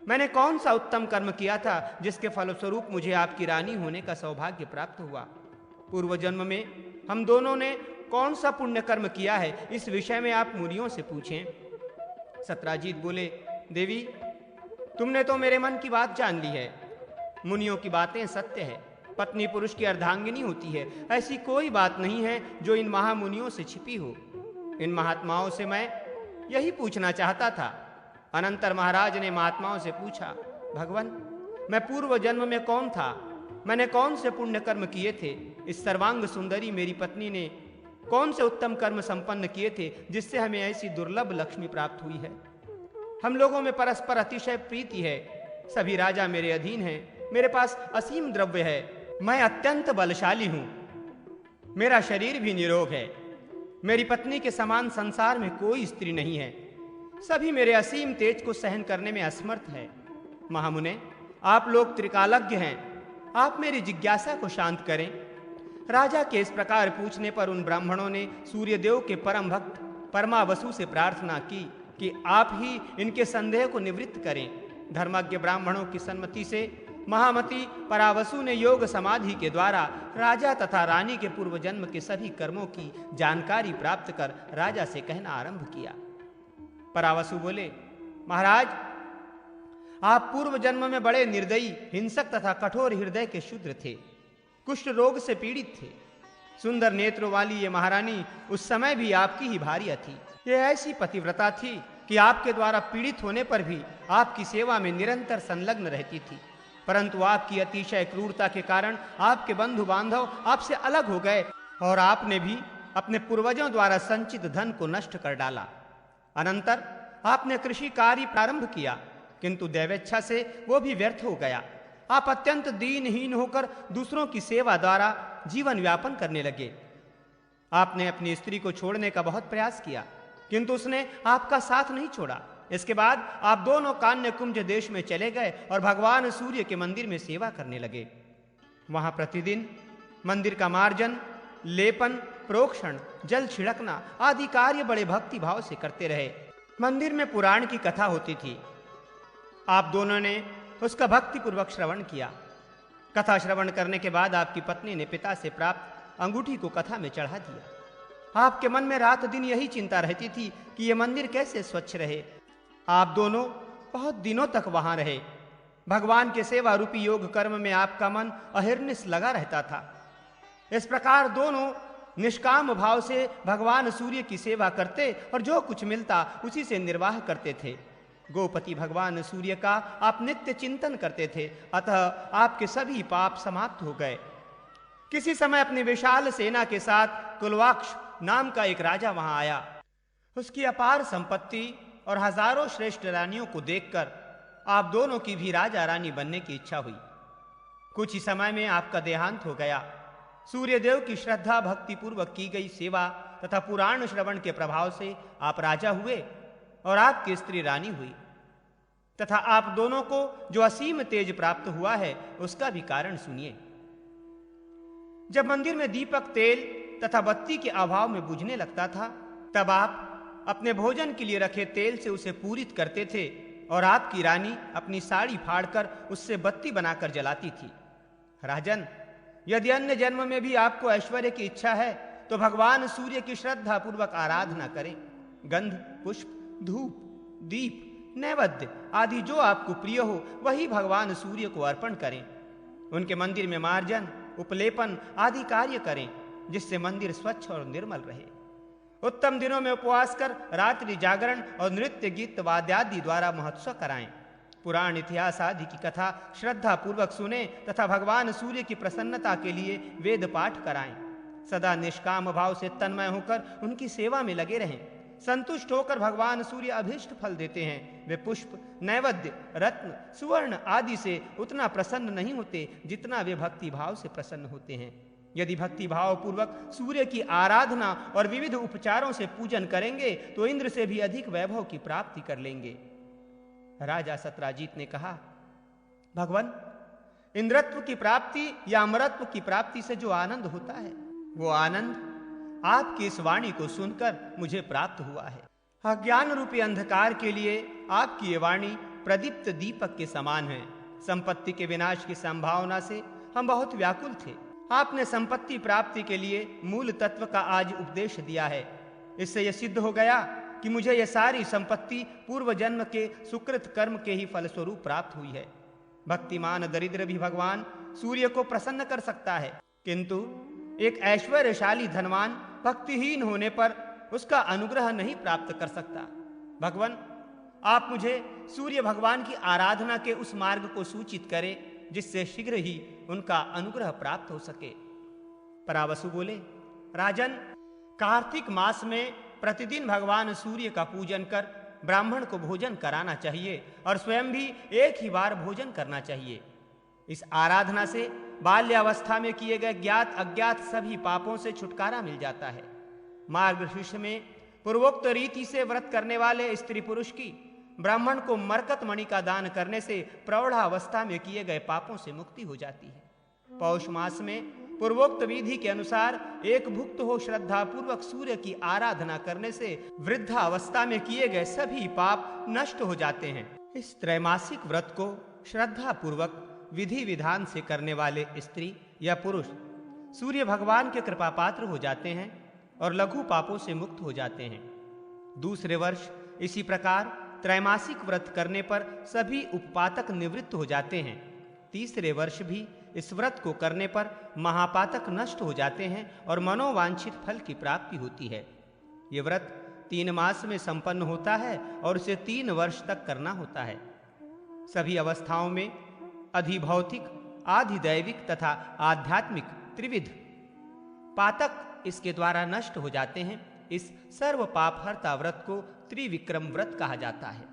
मैंने कौन सा उत्तम कर्म किया था जिसके फलस्वरूप मुझे आपकी रानी होने का सौभाग्य प्राप्त हुआ? पूर्व जन्म में हम दोनों ने कौन सा पुण्य कर्म किया है, इस विषय में आप मुनियों से पूछें। सत्राजीत बोले, देवी, तुमने तो मेरे मन की बात जान ली है। मुनियों की बातें सत्य है। पत्नी पुरुष की अर्धांगिनी होती है। ऐसी कोई बात नहीं है जो इन महामुनियों से छिपी हो। इन महात्माओं से मैं यही पूछना चाहता था। अनंतर महाराज ने महात्माओं से पूछा, भगवान, मैं पूर्व जन्म में कौन था? मैंने कौन से पुण्य कर्म किए थे? इस सर्वांग सुंदरी मेरी पत्नी ने कौन से उत्तम कर्म संपन्न किए थे जिससे हमें ऐसी दुर्लभ लक्ष्मी प्राप्त हुई है? हम लोगों में परस्पर अतिशय प्रीति है। सभी राजा मेरे अधीन हैं। मेरे पास असीम द्रव्य है। मैं अत्यंत बलशाली हूं। मेरा शरीर भी निरोग है। मेरी पत्नी के समान संसार में कोई स्त्री नहीं है। सभी मेरे असीम तेज को सहन करने में असमर्थ है। महामुने, आप लोग त्रिकालज्ञ हैं, आप मेरी जिज्ञासा को शांत करें। राजा के इस प्रकार पूछने पर उन ब्राह्मणों ने सूर्यदेव के परम भक्त परमावसु से प्रार्थना की कि आप ही इनके संदेह को निवृत्त करें। धर्मज्ञ ब्राह्मणों की सम्मति से महामती परावसु ने योग समाधि के द्वारा राजा तथा रानी के पूर्व जन्म के सभी कर्मों की जानकारी प्राप्त कर राजा से कहना आरंभ किया। परावसु बोले, महाराज, आप पूर्व जन्म में बड़े निर्दयी, हिंसक तथा कठोर हृदय के शूद्र थे। कुष्ठ रोग से पीड़ित थे। सुंदर नेत्रों वाली ये महारानी उस समय भी आपकी ही भार्या थी। ये ऐसी पतिव्रता थी कि आपके द्वारा पीड़ित होने पर भी आपकी सेवा में निरंतर संलग्न रहती थी। परंतु आपकी अतिशय क्रूरता के कारण आपके बंधु बांधव आपसे अलग हो गए और आपने भी अपने पूर्वजों द्वारा संचित धन को नष्ट कर डाला। अनंतर आपने कृषि कार्य प्रारंभ किया, किंतु दैवेच्छा से वो भी व्यर्थ हो गया। आप अत्यंत दीनहीन होकर दूसरों की सेवा द्वारा जीवन व्यापन करने लगे। आपने अपनी स्त्री को छोड़ने का बहुत प्रयास किया, किंतु उसने आपका साथ नहीं छोड़ा। इसके बाद आप दोनों कान्य कुंज देश में चले गए और भगवान सूर्य के मंदिर में सेवा करने लगे। वहां प्रतिदिन मंदिर का मार्जन, लेपन, प्रोक्षण, जल छिड़कना आदि कार्य बड़े भक्ति भाव से करते रहे। मंदिर में पुराण की कथा होती थी। आप दोनों ने उसका भक्तिपूर्वक श्रवण किया। कथा श्रवण करने के बाद आपकी पत्नी ने पिता से प्राप्त अंगूठी को कथा में चढ़ा दिया। आपके मन में रात दिन यही चिंता रहती थी कि यह मंदिर कैसे स्वच्छ रहे। आप दोनों बहुत दिनों तक वहां रहे। भगवान के सेवा रूपी योग कर्म में आपका मन अहिर्निश लगा रहता था। इस प्रकार दोनों निष्काम भाव से भगवान सूर्य की सेवा करते और जो कुछ मिलता उसी से निर्वाह करते थे। गोपति भगवान सूर्य का आप नित्य चिंतन करते थे, अतः आपके सभी पाप समाप्त हो गए। किसी समय अपनी विशाल सेना के साथ कुलवाक्ष नाम का एक राजा वहां आया। उसकी अपार संपत्ति और हजारों श्रेष्ठ रानियों को देखकर आप दोनों की भी राजा रानी बनने की इच्छा हुई। कुछ ही समय में आपका देहांत हो गया। सूर्यदेव की श्रद्धा भक्ति पूर्वक की गई सेवा तथा पुराण श्रवण के प्रभाव से आप राजा हुए और आपकी स्त्री रानी हुई। तथा आप दोनों को जो असीम तेज प्राप्त हुआ है उसका भी कारण सुनिए। जब मंदिर में दीपक तेल तथा बत्ती के अभाव में बुझने लगता था, तब आप अपने भोजन के लिए रखे तेल से उसे पूरित करते थे और आपकी रानी अपनी साड़ी फाड़कर उससे बत्ती बनाकर जलाती थी। राजन, यदि अन्य जन्म में भी आपको ऐश्वर्य की इच्छा है तो भगवान सूर्य की श्रद्धा पूर्वक आराधना करें। गंध, पुष्प, धूप, दीप, नैवेद्य आदि जो आपको प्रिय हो वही भगवान सूर्य को अर्पण करें। उनके मंदिर में मार्जन, उपलेपन आदि कार्य करें, जिससे मंदिर स्वच्छ और निर्मल रहे। उत्तम दिनों में उपवास कर रात्रि जागरण और नृत्य गीत वाद्यादि द्वारा महोत्सव कराएं। पुराण इतिहास आदि की कथा श्रद्धा पूर्वक सुने तथा भगवान सूर्य की प्रसन्नता के लिए वेद पाठ कराएं। सदा निष्काम भाव से तन्मय होकर उनकी सेवा में लगे रहें। संतुष्ट होकर भगवान सूर्य अभीष्ट फल देते हैं। वे पुष्प, नैवेद्य, रत्न, सुवर्ण आदि से उतना प्रसन्न नहीं होते जितना वे भक्ति भाव से प्रसन्न होते हैं। यदि भक्ति भाव पूर्वक सूर्य की आराधना और विविध उपचारों से पूजन करेंगे तो इंद्र से भी अधिक वैभव की प्राप्ति कर लेंगे। राजा सत्राजीत ने कहा, भगवान, इंद्रत्व की प्राप्ति या अमरत्व की प्राप्ति से जो आनंद होता है वो आनंद आपकी इस वाणी को सुनकर मुझे प्राप्त हुआ है। अज्ञान रूपी अंधकार के लिए आपकी ये वाणी प्रदीप्त दीपक के समान है। संपत्ति के विनाश की संभावना से हम बहुत व्याकुल थे। आपने संपत्ति प्राप्ति के लिए मूल तत्व का आज उपदेश दिया है। इससे यह सिद्ध हो गया कि मुझे यह सारी संपत्ति पूर्व जन्म के सुकृत कर्म के ही फलस्वरूप प्राप्त हुई है। भक्तिमान दरिद्र भी भगवान सूर्य को प्रसन्न कर सकता है, किंतु एक ऐश्वर्यशाली धनवान भक्तिहीन होने पर उसका अनुग्रह नहीं प्राप्त कर सकता। भगवान, आप मुझे सूर्य भगवान की आराधना के उस मार्ग को सूचित करें जिससे शीघ्र ही उनका अनुग्रह प्राप्त हो सके। परावसु बोले, राजन, कार्तिक मास में प्रतिदिन भगवान सूर्य का पूजन कर ब्राह्मण को भोजन कराना चाहिए और स्वयं भी एक ही बार भोजन करना चाहिए। इस आराधना से बाल्यावस्था में किए गए ज्ञात अज्ञात सभी पापों से छुटकारा मिल जाता है। मार्गशीर्ष में पूर्वोक्त रीति से व्रत करने वाले स्त्री पुरुष की ब्राह्मण को मरकत मणि का दान करने से प्रौढ़ावस्था में किए गए पापों से मुक्ति हो जाती है। पौष मास में पूर्वोक्त विधि के अनुसार एक भुक्त हो श्रद्धा पूर्वक सूर्य की आराधना करने से वृद्धावस्था में किए गए सभी पाप नष्ट हो जाते हैं। इस त्रैमासिक व्रत को श्रद्धा पूर्वक विधि विधान से करने वाले स्त्री या पुरुष सूर्य भगवान के कृपा पात्र हो जाते हैं और लघु पापों से मुक्त हो जाते हैं। दूसरे वर्ष इसी प्रकार त्रैमासिक व्रत करने पर सभी उपपातक निवृत्त हो जाते हैं। तीसरे वर्ष भी इस व्रत को करने पर महापातक नष्ट हो जाते हैं और मनोवांछित फल की प्राप्ति होती है। ये व्रत 3 मास में संपन्न होता है और इसे 3 वर्ष तक करना होता है। सभी अवस्थाओं में अधिभौतिक, आधिदैविक तथा आध्यात्मिक त्रिविध पातक इसके द्वारा नष्ट हो जाते हैं। इस सर्व पापहर्ता व्रत को त्रिविक्रम व्रत कहा जाता है।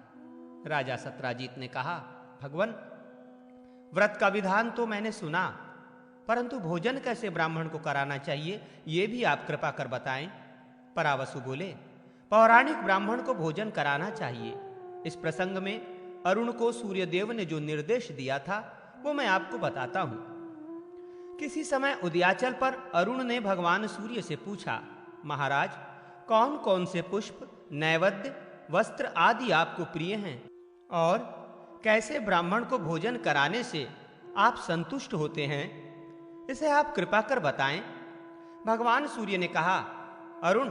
राजा सत्राजीत ने कहा, भगवान, व्रत का विधान तो मैंने सुना, परंतु भोजन कैसे ब्राह्मण को कराना चाहिए ये भी आप कृपा कर बताएं। परावसु बोले, पौराणिक ब्राह्मण को भोजन कराना चाहिए। इस प्रसंग में अरुण को सूर्यदेव ने जो निर्देश दिया था वो मैं आपको बताता हूं। किसी समय उदयाचल पर अरुण ने भगवान सूर्य से पूछा, महाराज, कौन कौन से पुष्प, नैवेद्य, वस्त्र आदि आपको प्रिय हैं और कैसे ब्राह्मण को भोजन कराने से आप संतुष्ट होते हैं, इसे आप कृपा कर बताएं। भगवान सूर्य ने कहा, अरुण,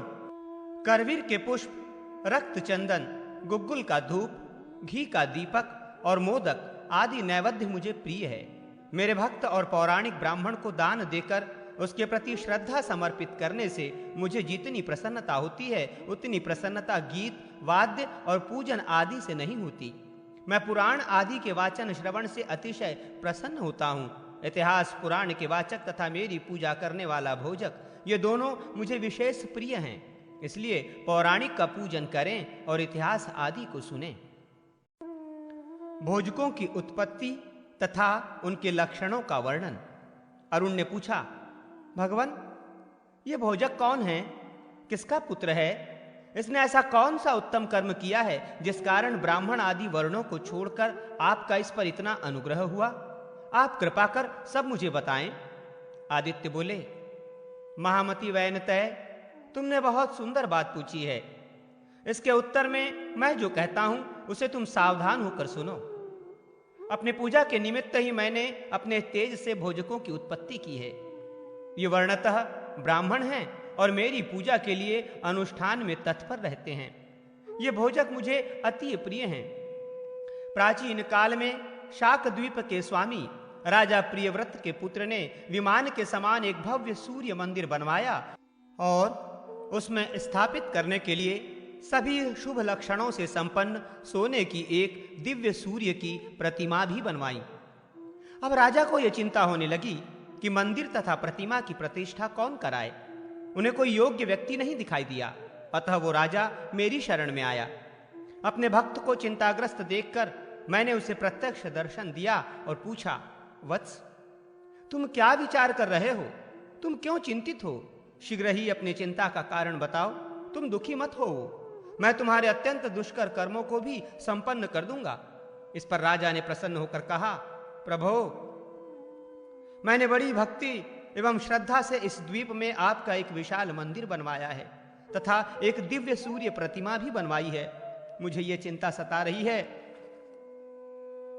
करवीर के पुष्प, रक्त चंदन, गुग्गुल का धूप, घी का दीपक और मोदक आदि नैवेद्य मुझे प्रिय है। मेरे भक्त और पौराणिक ब्राह्मण को दान देकर उसके प्रति श्रद्धा समर्पित करने से मुझे जितनी प्रसन्नता होती है उतनी प्रसन्नता गीत, वाद्य और पूजन आदि से नहीं होती। मैं पुराण आदि के वाचन श्रवण से अतिशय प्रसन्न होता हूँ। इतिहास पुराण के वाचक तथा मेरी पूजा करने वाला भोजक, ये दोनों मुझे विशेष प्रिय हैं। इसलिए पौराणिक का पूजन करें और इतिहास आदि को सुनें। भोजकों की उत्पत्ति तथा उनके लक्षणों का वर्णन। अरुण ने पूछा, भगवान, ये भोजक कौन है? किसका पुत्र है? इसने ऐसा कौन सा उत्तम कर्म किया है जिस कारण ब्राह्मण आदि वर्णों को छोड़कर आपका इस पर इतना अनुग्रह हुआ? आप कृपा कर सब मुझे बताएं। आदित्य बोले, महामती वैनतय, तुमने बहुत सुंदर बात पूछी है। इसके उत्तर में मैं जो कहता हूं उसे तुम सावधान होकर सुनो। अपने पूजा के निमित्त ही मैंने अपने तेज से भोजकों की उत्पत्ति की है। ये वर्णतः ब्राह्मण हैं और मेरी पूजा के लिए अनुष्ठान में तत्पर रहते हैं। ये भोजक मुझे अति प्रिय हैं। प्राचीन काल में शाक द्वीप के स्वामी राजा प्रियव्रत के पुत्र ने विमान के समान एक भव्य सूर्य मंदिर बनवाया और उसमें स्थापित करने के लिए सभी शुभ लक्षणों से संपन्न सोने की एक दिव्य सूर्य की प्रतिमा भी बनवाई। अब राजा को यह चिंता होने लगी कि मंदिर तथा प्रतिमा की प्रतिष्ठा कौन कराए। उन्हें कोई योग्य व्यक्ति नहीं दिखाई दिया। अतः वो राजा मेरी शरण में आया। अपने भक्त को चिंताग्रस्त देखकर मैंने उसे प्रत्यक्ष दर्शन दिया और पूछा, वत्स, तुम क्या विचार कर रहे हो? तुम क्यों चिंतित हो? शीघ्र ही अपनी चिंता का कारण बताओ। तुम दुखी मत हो, मैं तुम्हारे अत्यंत दुष्कर कर्मों को भी संपन्न कर दूंगा। इस पर राजा ने प्रसन्न होकर कहा, प्रभो, मैंने बड़ी भक्ति एवं श्रद्धा से इस द्वीप में आपका एक विशाल मंदिर बनवाया है तथा एक दिव्य सूर्य प्रतिमा भी बनवाई है। मुझे ये चिंता सता रही है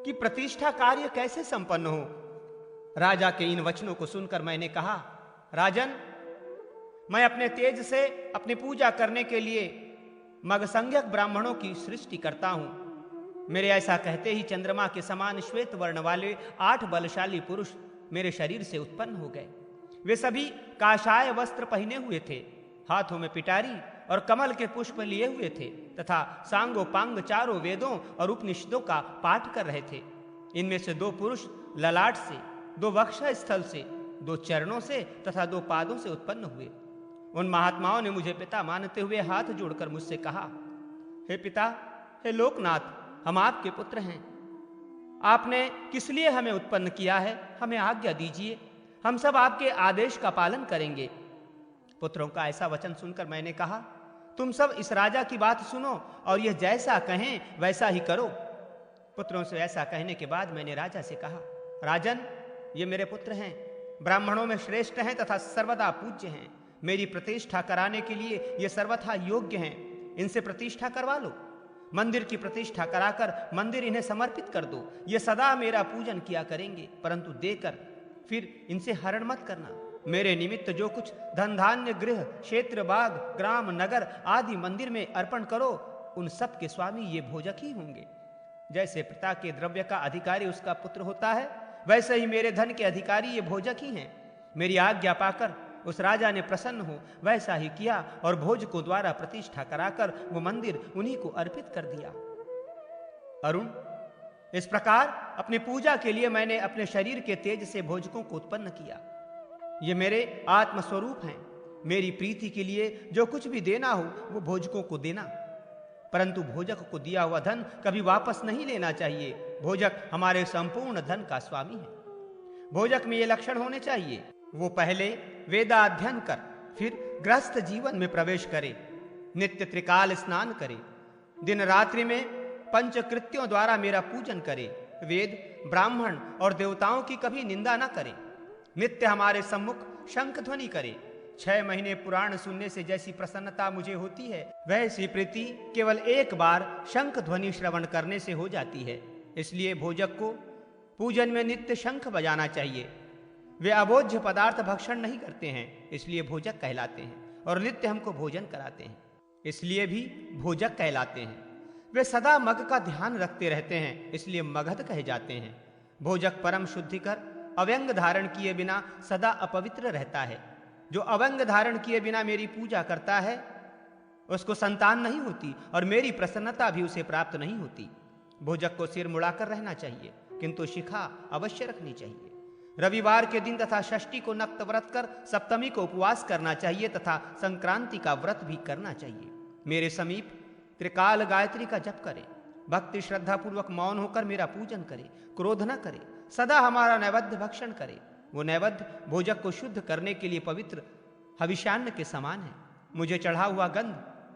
कि प्रतिष्ठा कार्य कैसे संपन्न हो। राजा के इन वचनों को सुनकर मैंने कहा, राजन, मैं अपने तेज से अपनी पूजा करने के लिए मगसंज्ञक ब्राह्मणों की सृष्टि करता हूं। मेरे ऐसा कहते ही चंद्रमा के समान श्वेत वर्ण वाले 8 बलशाली पुरुष मेरे शरीर से उत्पन्न हो गए। वे सभी काषाय वस्त्र पहने हुए थे, हाथों में पिटारी और कमल के पुष्प लिए हुए थे तथा सांगो पांग चारों वेदों और उपनिषदों का पाठ कर रहे थे। इनमें से 2 पुरुष ललाट से, 2 वक्ष स्थल से, 2 चरणों से तथा 2 पादों से उत्पन्न हुए। उन महात्माओं ने मुझे पिता मानते हुए हाथ जोड़कर मुझसे कहा, हे पिता, हे लोकनाथ, हम आपके पुत्र हैं। आपने किस लिए हमें उत्पन्न किया है? हमें आज्ञा दीजिए, हम सब आपके आदेश का पालन करेंगे। पुत्रों का ऐसा वचन सुनकर मैंने कहा, तुम सब इस राजा की बात सुनो और यह जैसा कहें वैसा ही करो। पुत्रों से ऐसा कहने के बाद मैंने राजा से कहा, राजन, ये मेरे पुत्र हैं, ब्राह्मणों में श्रेष्ठ हैं तथा सर्वदा पूज्य हैं। मेरी प्रतिष्ठा कराने के लिए ये सर्वथा योग्य हैं। इनसे प्रतिष्ठा करवा लो। मंदिर की प्रतिष्ठा कराकर मंदिर इन्हें समर्पित कर दो। ये सदा मेरा पूजन किया करेंगे, परंतु देकर फिर इनसे हरण मत करना। मेरे निमित्त जो कुछ धन धान्य, गृह, क्षेत्र, बाग, ग्राम, नगर आदि मंदिर में अर्पण करो, उन सब के स्वामी ये भोजक ही होंगे। जैसे पिता के द्रव्य का अधिकारी उसका पुत्र होता है, वैसे ही मेरे धन के अधिकारी ये भोजक ही हैं। मेरी आज्ञा पाकर उस राजा ने प्रसन्न हो वैसा ही किया और भोजकों द्वारा प्रतिष्ठा कराकर वो मंदिर उन्हीं को अर्पित कर दिया। अरुण, इस प्रकार अपनी पूजा के लिए मैंने अपने शरीर के तेज से भोजकों को उत्पन्न किया। ये मेरे आत्मस्वरूप हैं। मेरी प्रीति के लिए जो कुछ भी देना हो वो भोजकों को देना, परंतु भोजक को दिया हुआ धन कभी वापस नहीं लेना चाहिए। भोजक हमारे संपूर्ण धन का स्वामी है। भोजक में ये लक्षण होने चाहिए, वो पहले वेदाध्ययन कर फिर गृहस्थ जीवन में प्रवेश करे, नित्य त्रिकाल स्नान करे, दिन रात्रि में पंचकृत्यों द्वारा मेरा पूजन करे, वेद, ब्राह्मण और देवताओं की कभी निंदा न करे, नित्य हमारे सम्मुख शंख ध्वनि करे। 6 महीने पुराण सुनने से जैसी प्रसन्नता मुझे होती है, वैसी प्रीति केवल एक बार शंख ध्वनि श्रवण करने से हो जाती है। इसलिए भोजक को पूजन में नित्य शंख बजाना चाहिए। वे अभोज्य पदार्थ भक्षण नहीं करते हैं, इसलिए भोजक कहलाते हैं, और नित्य हमको भोजन कराते हैं, इसलिए भी भोजक कहलाते हैं। वे सदा मग का ध्यान रखते रहते हैं, इसलिए मगध कहे जाते हैं। भोजक परम शुद्धिकर अव्यंग धारण किए बिना सदा अपवित्र रहता है। जो अव्यंग धारण किए बिना मेरी पूजा करता है उसको संतान नहीं होती और मेरी प्रसन्नता भी उसे प्राप्त नहीं होती। भोजक को सिर मुड़ाकर रहना चाहिए, किंतु शिखा अवश्य रखनी चाहिए। रविवार के दिन तथा षष्ठी को नक्त व्रत कर सप्तमी को उपवास करना चाहिए तथा संक्रांति का व्रत भी करना चाहिए। मेरे समीप त्रिकाल गायत्री का जप करे, भक्ति श्रद्धा पूर्वक मौन होकर मेरा पूजन करे, क्रोध न करे, सदा हमारा नैवेद्य भक्षण करे। वो नैवेद्य भोजक को शुद्ध करने के लिए पवित्र हविष्यान्न के समान है। मुझे चढ़ा हुआ गंध,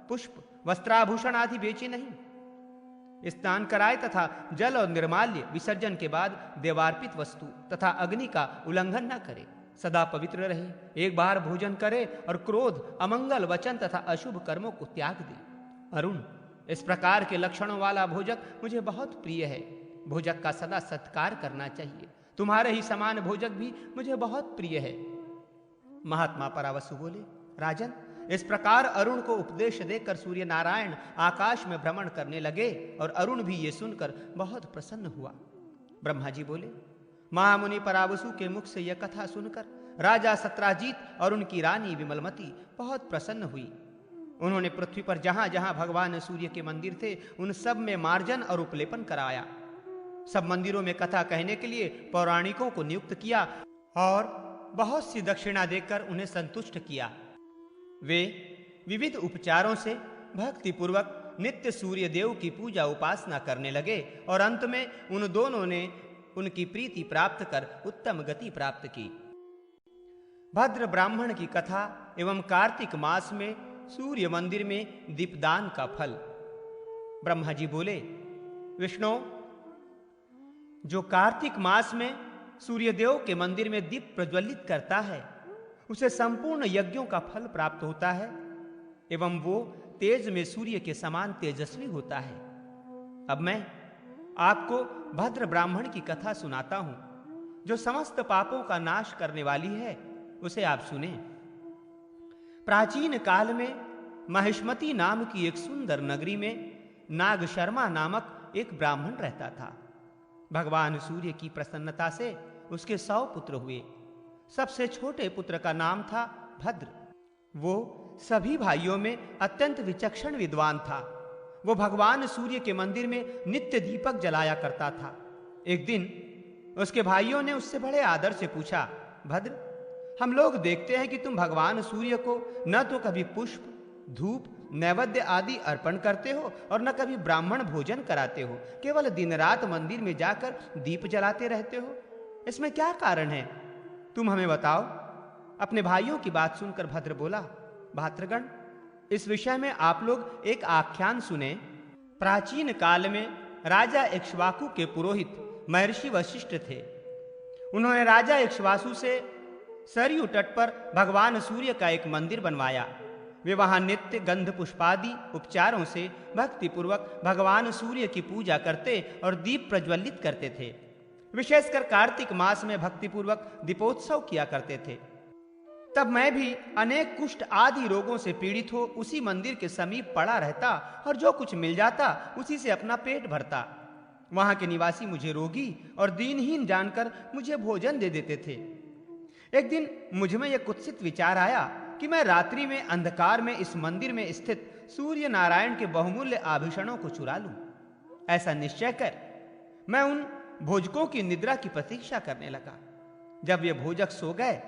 पुष्प, वस्त्राभूषण आदि बेचे नहीं। स्नान कराए तथा जल और निर्माल्य विसर्जन के बाद देवार्पित वस्तु तथा अग्नि का उल्लंघन न करे, सदा पवित्र रहे। एक बार भोजन करे और क्रोध, अमंगल वचन तथा अशुभ कर्मों को त्याग दे। अरुण, इस प्रकार के लक्षणों वाला भोजक मुझे बहुत प्रिय है। भोजक का सदा सत्कार करना चाहिए। तुम्हारे ही समान भोजक भी मुझे बहुत प्रिय है। महात्मा परावसु बोले, राजन, इस प्रकार अरुण को उपदेश देकर सूर्य नारायण आकाश में भ्रमण करने लगे और अरुण भी ये सुनकर बहुत प्रसन्न हुआ। ब्रह्मा जी बोले, महामुनि परावसु के मुख से यह कथा सुनकर राजा सत्राजीत और उनकी रानी विमलमती बहुत प्रसन्न हुई। उन्होंने पृथ्वी पर जहां जहां भगवान सूर्य के मंदिर थे उन सब में मार्जन और उपलेपन कराया। सब मंदिरों में कथा कहने के लिए पौराणिकों को नियुक्त किया और बहुत सी दक्षिणा देकर उन्हें संतुष्ट किया। वे विविध उपचारों से भक्ति पूर्वक नित्य सूर्य देव की पूजा उपासना करने लगे और अंत में उन दोनों ने उनकी प्रीति प्राप्त कर उत्तम गति प्राप्त की। भद्र ब्राह्मण की कथा एवं कार्तिक मास में सूर्य मंदिर में दीपदान का फल। ब्रह्मा जी बोले, विष्णु, जो कार्तिक मास में सूर्यदेव के मंदिर में दीप प्रज्वलित करता है उसे संपूर्ण यज्ञों का फल प्राप्त होता है एवं वो तेज में सूर्य के समान तेजस्वी होता है। अब मैं आपको भद्र ब्राह्मण की कथा सुनाता हूं जो समस्त पापों का नाश करने वाली है। उसे आप सुने। प्राचीन काल में महिष्मती नाम की एक सुंदर नगरी में नाग शर्मा नामक एक ब्राह्मण रहता था। भगवान सूर्य की प्रसन्नता से उसके 100 पुत्र हुए। सबसे छोटे पुत्र का नाम था भद्र। वो सभी भाइयों में अत्यंत विचक्षण विद्वान था। वो भगवान सूर्य के मंदिर में नित्य दीपक जलाया करता था। एक दिन उसके भाइयों ने उससे बड़े आदर से पूछा, भद्र, हम लोग देखते हैं कि तुम भगवान सूर्य को न तो कभी पुष्प, धूप, नैवेद्य आदि अर्पण करते हो और न कभी ब्राह्मण भोजन कराते हो, केवल दिन रात मंदिर में जाकर दीप जलाते रहते हो। इसमें क्या कारण है? तुम हमें बताओ। अपने भाइयों की बात सुनकर भद्र बोला, भातृगण, इस विषय में आप लोग एक आख्यान सुने। प्राचीन काल में राजा इक्ष्वाकु के पुरोहित महर्षि वशिष्ठ थे। उन्होंने राजा इक्ष्वाकु से सरयू तट पर भगवान सूर्य का एक मंदिर बनवाया। वे वहां नित्य गंध पुष्पादि उपचारों से भक्तिपूर्वक भगवान सूर्य की पूजा करते और दीप प्रज्वलित करते थे। विशेषकर कार्तिक मास में भक्तिपूर्वक दीपोत्सव किया करते थे। तब मैं भी अनेक कुष्ठ आदि रोगों से पीड़ित हो उसी मंदिर के समीप पड़ा रहता और जो कुछ मिल जाता उसी से अपना पेट भरता। वहां के निवासी मुझे रोगी और दीनहीन जानकर मुझे भोजन दे देते थे। एक दिन मुझ में यह कुत्सित विचार आया कि मैं रात्रि में अंधकार में इस मंदिर में स्थित सूर्य नारायण के बहुमूल्य आभूषणों को चुरा लूं। ऐसा निश्चय कर मैं उन भोजकों की निद्रा की प्रतीक्षा करने लगा। जब वे भोजक सो गए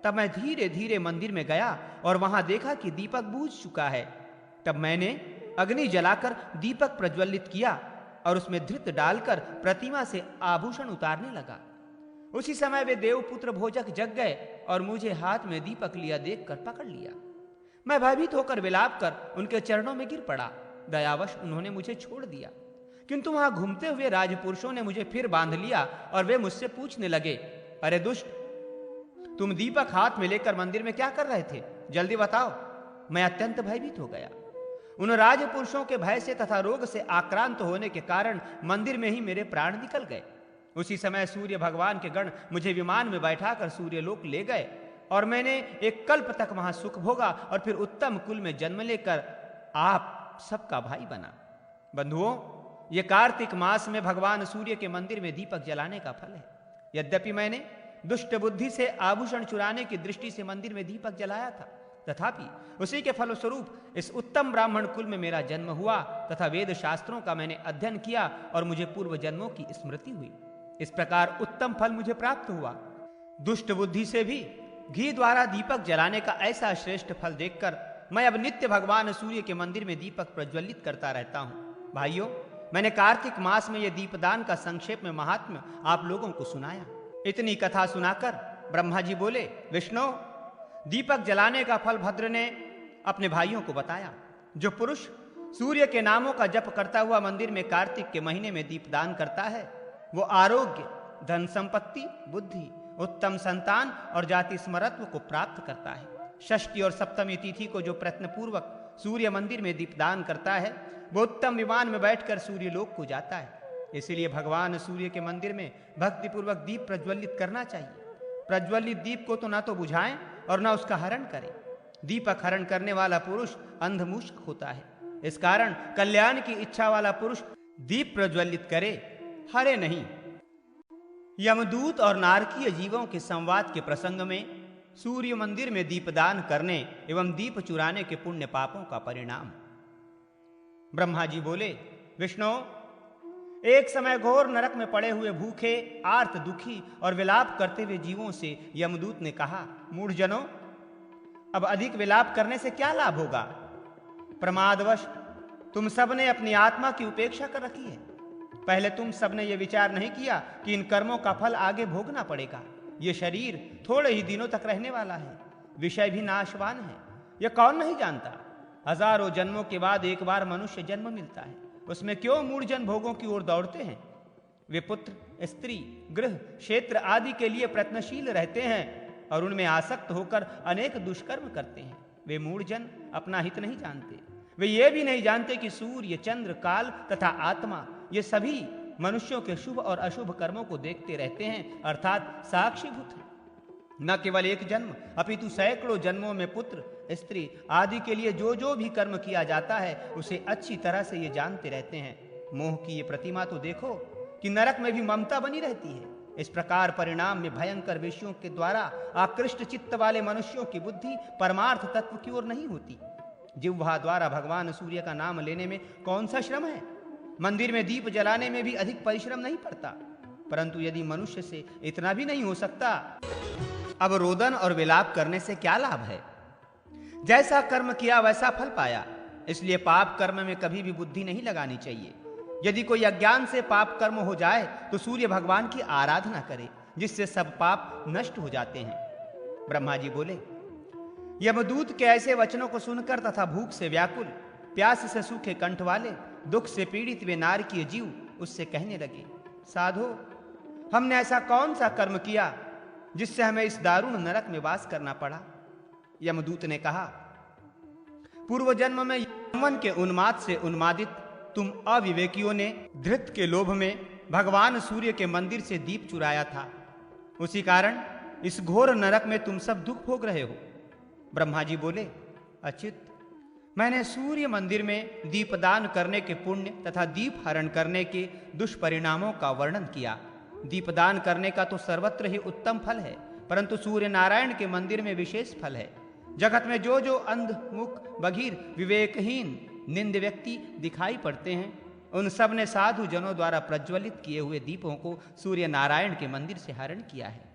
तब मैं धीरे धीरे मंदिर में गया और वहां देखा कि दीपक बुझ चुका है। तब मैंने अग्नि जलाकर दीपक प्रज्वलित किया और उसमें धृत डालकर प्रतिमा से आभूषण उतारने लगा। उसी समय वे देवपुत्र भोजक जग गए और मुझे हाथ में दीपक लिया देखकर पकड़ लिया। मैं भयभीत होकर विलाप कर उनके चरणों में गिर पड़ा। दयावश उन्होंने मुझे छोड़ दिया, किंतु वहां घूमते हुए राजपुरुषों ने मुझे फिर बांध लिया और वे मुझसे पूछने लगे, अरे दुष्ट, तुम दीपक हाथ में लेकर मंदिर में क्या कर रहे थे? जल्दी बताओ। मैं अत्यंत भयभीत हो गया। उन राजपुरुषों के भय से तथा रोग से आक्रांत होने के कारण मंदिर में ही मेरे प्राण निकल गए। उसी समय सूर्य भगवान के गण मुझे विमान में बैठाकर सूर्यलोक ले गए और मैंने एक कल्प तक वहां सुख भोगा और फिर उत्तम कुल में जन्म लेकर आप सबका भाई बना। बंधुओं, ये कार्तिक मास में भगवान सूर्य के मंदिर में दीपक जलाने का फल है। यद्यपि मैंने दुष्ट बुद्धि से आभूषण चुराने की दृष्टि से मंदिर में दीपक जलाया था, तथापि उसी के फलस्वरूप इस उत्तम ब्राह्मण कुल में मेरा जन्म हुआ तथा वेद शास्त्रों का मैंने अध्ययन किया और मुझे पूर्व जन्मों की स्मृति हुई। इस प्रकार उत्तम फल मुझे प्राप्त हुआ। दुष्ट बुद्धि से भी घी द्वारा दीपक जलाने का ऐसा श्रेष्ठ फल देखकर मैं अब नित्य भगवान सूर्य के मंदिर में दीपक प्रज्वलित करता रहता हूं। भाइयों, मैंने कार्तिक मास में यह दीपदान का संक्षेप में महात्म्य आप लोगों को सुनाया। इतनी कथा सुनाकर ब्रह्मा जी बोले, विष्णु, दीपक जलाने का फल भद्र ने अपने भाइयों को बताया। जो पुरुष सूर्य के नामों का जप करता हुआ मंदिर में कार्तिक के महीने में दीपदान करता है, वो आरोग्य, धन संपत्ति, बुद्धि, उत्तम संतान और जाति स्मरत्व को प्राप्त करता है। षष्ठी और सप्तमी तिथि को जो प्रयत्नपूर्वक सूर्य मंदिर में दीपदान करता है, वो उत्तम विमान में बैठकर सूर्यलोक को जाता है। इसलिए भगवान सूर्य के मंदिर में भक्तिपूर्वक दीप प्रज्वलित करना चाहिए। प्रज्वलित दीप को तो ना तो बुझाएं और ना उसका हरण करें। दीपक हरण करने वाला पुरुष अंधमूषक होता है। इस कारण कल्याण की इच्छा वाला पुरुष दीप प्रज्वलित करे, हरे नहीं। यमदूत और नारकीय जीवों के संवाद के प्रसंग में सूर्य मंदिर में दीपदान करने एवं दीप चुराने के पुण्य पापों का परिणाम। ब्रह्मा जी बोले, विष्णु, एक समय घोर नरक में पड़े हुए भूखे, आर्त, दुखी और विलाप करते हुए जीवों से यमदूत ने कहा, मूढ़ जनों, अब अधिक विलाप करने से क्या लाभ होगा? प्रमादवश तुम सबने अपनी आत्मा की उपेक्षा कर रखी है। पहले तुम सबने यह विचार नहीं किया कि इन कर्मों का फल आगे भोगना पड़ेगा। ये शरीर थोड़े ही दिनों तक रहने वाला है, विषय भी नाशवान है। यह कौन नहीं जानता? हजारों जन्मों के बाद एक बार मनुष्य जन्म मिलता है, उसमें क्यों मूढ़जन भोगों की ओर दौड़ते हैं? वे पुत्र, स्त्री, गृह, क्षेत्र आदि के लिए प्रयत्नशील रहते हैं और उनमें आसक्त होकर अनेक दुष्कर्म करते हैं। वे मूढ़जन अपना हित नहीं जानते। वे ये भी नहीं जानते कि सूर्य, चंद्र, काल तथा आत्मा ये सभी मनुष्यों के शुभ और अशुभ कर्मों को देखते रहते हैं, अर्थात साक्षीभूत हैं। न केवल एक जन्म अपितु सैकड़ों जन्मों में पुत्र, स्त्री आदि के लिए जो जो भी कर्म किया जाता है उसे अच्छी तरह से ये जानते रहते हैं। मोह की ये प्रतिमा तो देखो कि नरक में भी ममता बनी रहती है। इस प्रकार परिणाम में भयंकर विषयों के द्वारा आकृष्ट चित्त वाले मनुष्यों की बुद्धि परमार्थ तत्व की ओर नहीं होती। जिह्वा द्वारा भगवान सूर्य का नाम लेने में कौन सा श्रम है? मंदिर में दीप जलाने में भी अधिक परिश्रम नहीं पड़ता। परंतु यदि मनुष्य से इतना भी नहीं हो सकता, अब रोदन और विलाप करने से क्या लाभ है? जैसा कर्म किया वैसा फल पाया। इसलिए पाप कर्म में कभी भी बुद्धि नहीं लगानी चाहिए। यदि कोई अज्ञान से पाप कर्म हो जाए तो सूर्य भगवान की आराधना करे, जिससे सब पाप नष्ट हो जाते हैं। ब्रह्मा जी बोले, यमदूत के ऐसे वचनों को सुनकर तथा भूख से व्याकुल, प्यास से सूखे कंठ वाले, दुख से पीड़ित वे नारकीय जीव उससे कहने लगे, साधो, हमने ऐसा कौन सा कर्म किया जिससे हमें इस दारुण नरक में वास करना पड़ा? यमदूत ने कहा, पूर्व जन्म में यमन के उन्माद से उन्मादित तुम अविवेकियों ने धृत के लोभ में भगवान सूर्य के मंदिर से दीप चुराया था। उसी कारण इस घोर नरक में तुम सब दुख भोग रहे हो। ब्रह्मा जी बोले, अच्युत, मैंने सूर्य मंदिर में दीपदान करने के पुण्य तथा दीप हरण करने के दुष्परिणामों का वर्णन किया। दीपदान करने का तो सर्वत्र ही उत्तम फल है, परंतु सूर्य नारायण के मंदिर में विशेष फल है। जगत में जो जो अंध, मुख, बधिर, विवेकहीन, निंद व्यक्ति दिखाई पड़ते हैं, उन सब ने साधु जनों द्वारा प्रज्वलित किए हुए दीपों को सूर्य नारायण के मंदिर से हरण किया है।